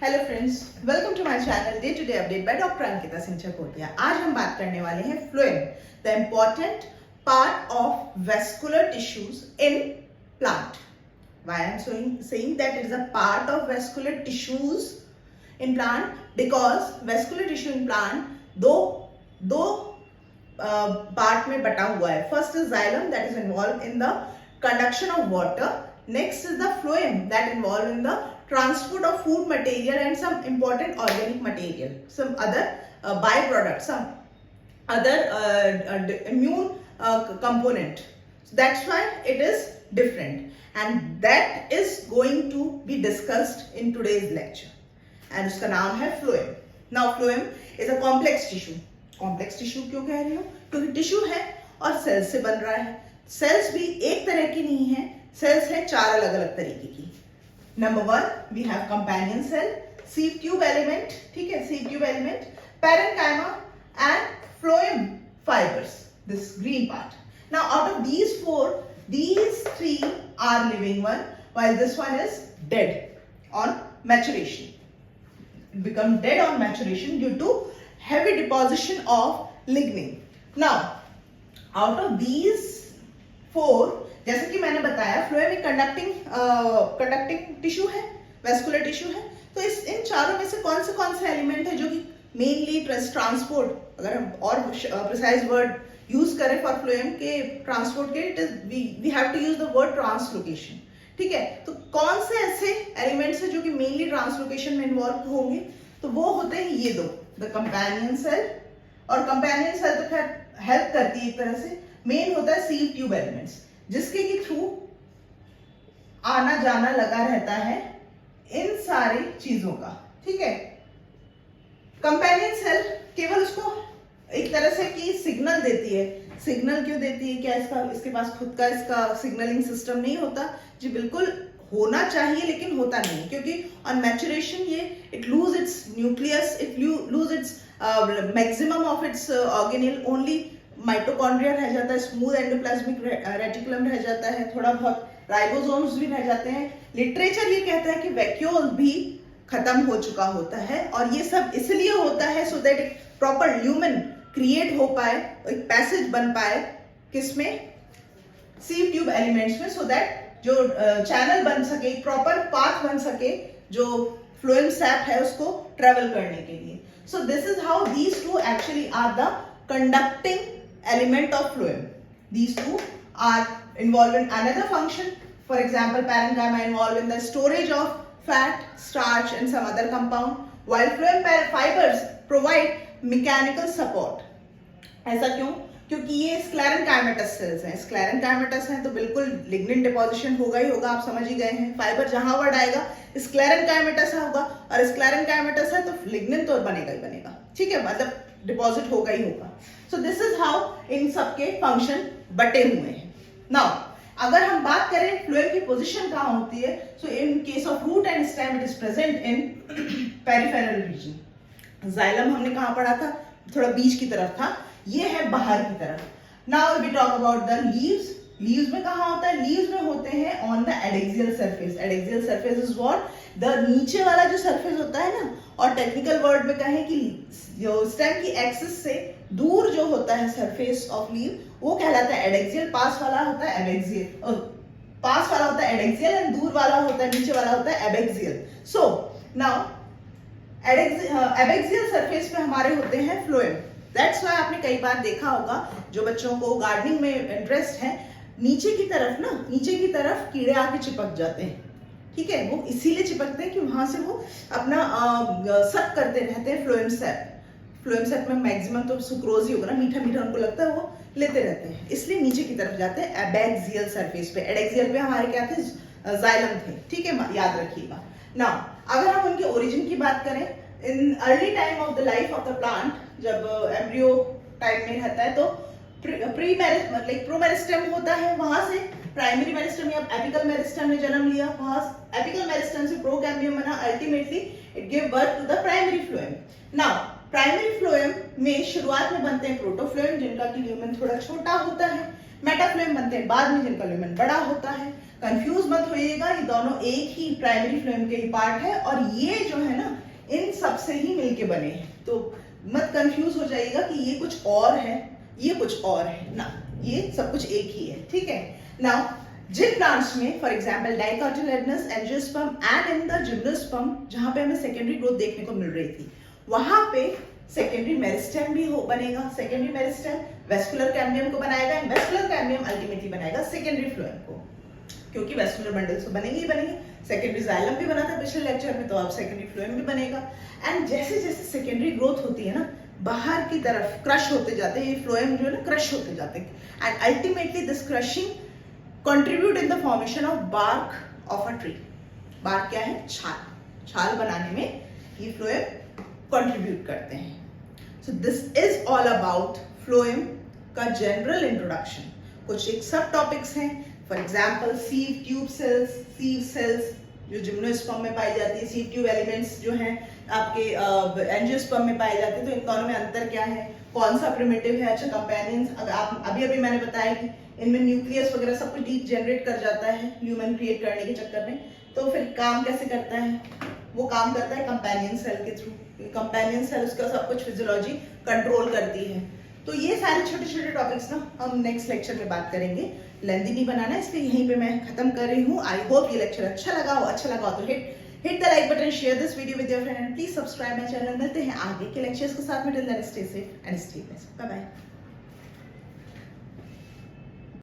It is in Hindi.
Hello friends, welcome to my channel day to day update by doctor Ankita Singh Chakotiya. आज हम बात करने वाले हैं phloem, the important part of vascular tissues in plant. Why I am saying that it is a part of vascular tissues in plant? Because vascular tissue in plant दो पार्ट में बटा हुआ है. First is xylem that is involved in the conduction of water. Next is the phloem that involved in the transport of food material and some important organic material, some other byproducts, some other immune component. So that's why it is different, and that is going to be discussed in today's lecture. And उसका नाम है phloem. Now phloem is a complex tissue. Complex tissue क्यों कह रही हूँ? क्योंकि टिश्यू है और सेल्स से बन रहा है. सेल्स भी एक तरह की नहीं है, सेल्स है चार अलग अलग तरीके की. Number 1 we have companion cell, sieve tube element, ठीक है, sieve tube element, parenchyma and phloem fibres, this green part. Now out of these four, these three are living one, while this one is dead on maturation. It become dead on maturation due to heavy deposition of lignin. Now, out of these four, जैसे कि मैंने बताया, फ्लोएम एक कंडक्टिंग टिश्यू है, वेस्कुलर टिश्यू है. तो इन चारों में से कौन से एलिमेंट है जो कि मेनली ट्रांसपोर्ट, अगर हम और प्रिसाइज वर्ड यूज करें फॉर फ्लोएम के ट्रांसपोर्ट के, it is we have to use the word translocation. ठीक है, तो कौन से ऐसे एलिमेंट्स है जो कि मेनली ट्रांसलोकेशन में इन्वॉल्व होंगे? तो वो होते हैं ये दो, द कंपेनियन सेल. और कंपेनियन सेल तो खैर हेल्प करती है एक तरह से. मेन होता है सीव ट्यूब एलिमेंट्स, जिसके की थ्रू आना जाना लगा रहता है इन सारी चीजों का. ठीक है, कंपेनियन सेल केवल उसको एक तरह से कि सिग्नल देती है. सिग्नल क्यों देती है? क्या इसके पास खुद का इसका सिग्नलिंग सिस्टम नहीं होता? जी बिल्कुल होना चाहिए, लेकिन होता नहीं, क्योंकि ऑन मैचुरेशन ये it lose its nucleus, it lose its maximum of its organelle. Only mitochondria रह जाता है, स्मूथ एंडोप्लाज्मिक रेटिकुलम रह जाता है, थोड़ा बहुत राइबोसोम्स भी रह जाते हैं. लिटरेचर ये कहता है कि वैक्यूल भी खत्म हो चुका होता है, और ये सब इसलिए होता है सो दैट एक प्रॉपर ल्यूमेन क्रिएट हो पाए, एक पैसेज बन पाए, किसमें? सीव ट्यूब एलिमेंट्स में, सो दैट जो चैनल बन सके, प्रॉपर पाथ बन सके जो फ्लोएम सैप है उसको ट्रेवल करने के लिए. So this is how these two actually are the conducting element of phloem. These two are involved in another function. For example, parenchyma involved in the storage of fat, starch and some other compound, while phloem fibers provide mechanical support. ऐसा क्यों? क्योंकि ये स्क्लेरेन्काइमेटस सेल्स हैं. स्क्लेरेन्काइमेटस हैं तो बिल्कुल लिग्निन डिपोजिशन होगा ही होगा, आप समझ ही गए हैं. फाइबर जहां वर्ड आएगा स्क्लेरेन्काइमेटस होगा, और स्क्लेरेन्काइमेटस है तो लिग्निन तो बनेगा ही बनेगा. ठीक है, मतलब डिपॉजिट होगा ही होगा. सो दिस इज हाउ इन सबके फंक्शन बटे हुए हैं. नाउ अगर हम बात करें फ्लोएम की पोजीशन कहाँ होती है, so in case of root and stem it is present in peripheral region. Xylem हमने कहाँ पढ़ा था? थोड़ा बीच की तरफ था, ये है बाहर की तरफ. Now we talk about the leaves. Leaves में कहाँ होता है? लीव्स में होते हैं on the adaxial surface. Adaxial surface is what? The नीचे वाला जो सरफेस होता है ना, और टेक्निकल वर्ड में कहें कि जो स्टेम की एक्सिस से दूर जो होता है सरफेस ऑफ लीव, वो कहलाता है एडेक्सियल. पास वाला होता है एडेक्सियल, पास वाला होता है एडेक्सियल, एंड दूर वाला होता है, नीचे वाला होता है abaxial. So now abaxial surface पे हमारे होते हैं फ्लोएम. दैट्स व्हाई आपने कई बार देखा होगा, जो बच्चों को गार्डनिंग में इंटरेस्ट है, नीचे की तरफ ना, नीचे की तरफ कीड़े आके चिपक जाते हैं. ठीक है, वो इसीलिए चिपकते हैं कि वहां से वो अपना सक करते रहते हैं फ्लोएम सैप. फ्लोएम सैप में मैक्सिमम तो सुक्रोज ही होगा ना, मीठा मीठा उनको लगता है, वो लेते रहते हैं, इसलिए नीचे की तरफ जाते हैं एबेक्सियल सरफेस पे. एडेक्सियल पे हमारे क्या थे? जाइलम थे. ठीक है, याद रखिएगा. नाउ अगर हम उनके ओरिजिन की बात करें, in early time of the life of the plant, जब एम्ब्रियो टाइप में रहता है, तो प्रोमेरिस्टेम होता है, वहां से प्राइमरी मेरिस्टेम या एपिकल मेरिस्टेम ने जन्म लिया, वहां एपिकल मेरिस्टेम से प्रोकैम्बियम बना, ultimately it give birth to the primary phloem. Now primary phloem में शुरुआत में बनते हैं प्रोटोफ्लोएम, जिनका की ल्यूमेन थोड़ा छोटा होता है. मेटाफ्लोएम बनते हैं बाद में, जिनका ल्यूमेन बड़ा होता है. कंफ्यूज मत होइएगा, ये दोनों एक ही प्राइमरी फ्लोएम के ही पार्ट है और ये जो है ना इन सब से ही मिलके बने हैं। तो मत कंफ्यूज हो जाइएगा कि ये कुछ और है, ये कुछ और है ना, ये सब कुछ एक ही है, ठीक है। नाउ जिन प्लांट्स में for example dicotyledonous, angiosperm and in the gymnosperm जहां पे हमें सेकेंडरी ग्रोथ देखने को मिल रही थी, वहां पे सेकेंडरी मेरिस्टेम भी बनेगा। सेकेंडरी मेरिस्टेम वेस्कुलर कैम्बियम को बनाएगा एंड वेस्कुलर कैम्बियम अल्टीमेटली बनाएगा सेकेंडरी फ्लोएम को, क्योंकि वेस्कुलर बंडल्स तो बनेंगे ही बनेंगे। सेकेंडरी जाइलम भी बना था पिछले लेक्चर में, तो अब सेकेंडरी फ्लोएम भी बनेगा। एंड जैसे जैसे सेकेंडरी ग्रोथ होती है ना, बाहर की तरफ क्रश होते जाते हैं ये फ्लोएम जो है ना, क्रश होते जाते हैं and ultimately this crushing contribute in the formation of bark of a tree. Bark क्या है? छाल। छाल बनाने में ये फ्लोएम कंट्रीब्यूट करते हैं। So this is all about phloem का जनरल इंट्रोडक्शन। कुछ एक सब टॉपिक्स हैं, for example sieve tube cells, sieve cells जो जिम्नोस्पर्म में पाई जाती है, सीव ट्यूब एलिमेंट्स जो हैं आपके एंजियोस्पर्म में पाए जाते हैं, तो इन दोनों में अंतर क्या है, कौन सा प्रिमिटिव है। अच्छा कंपेनियंस, अगर आप अभी मैंने बताया कि इनमें न्यूक्लियस वगैरह सब कुछ डीप जनरेट कर जाता है ल्यूमेन क्रिएट करने के चक्कर में, तो फिर काम कैसे करता है, वो काम करता है कंपेनियन सेल के थ्रू। कंपेनियन सेल उसका सब कुछ फिजियोलॉजी कंट्रोल करती है। तो ये सारे छोटे छोटे टॉपिक्स ना हम नेक्स्ट लेक्चर में बात करेंगे, लेंदी नहीं बनाना, इसलिए यहीं पे मैं खत्म कर रही हूँ। आई होप ये लेक्चर अच्छा लगा हो तो hit the like button, share this video with your friend and please subscribe my channel. मिलते हैं आगे के लेक्चर्स के साथ में। Till then stay safe and stay blessed. Bye bye.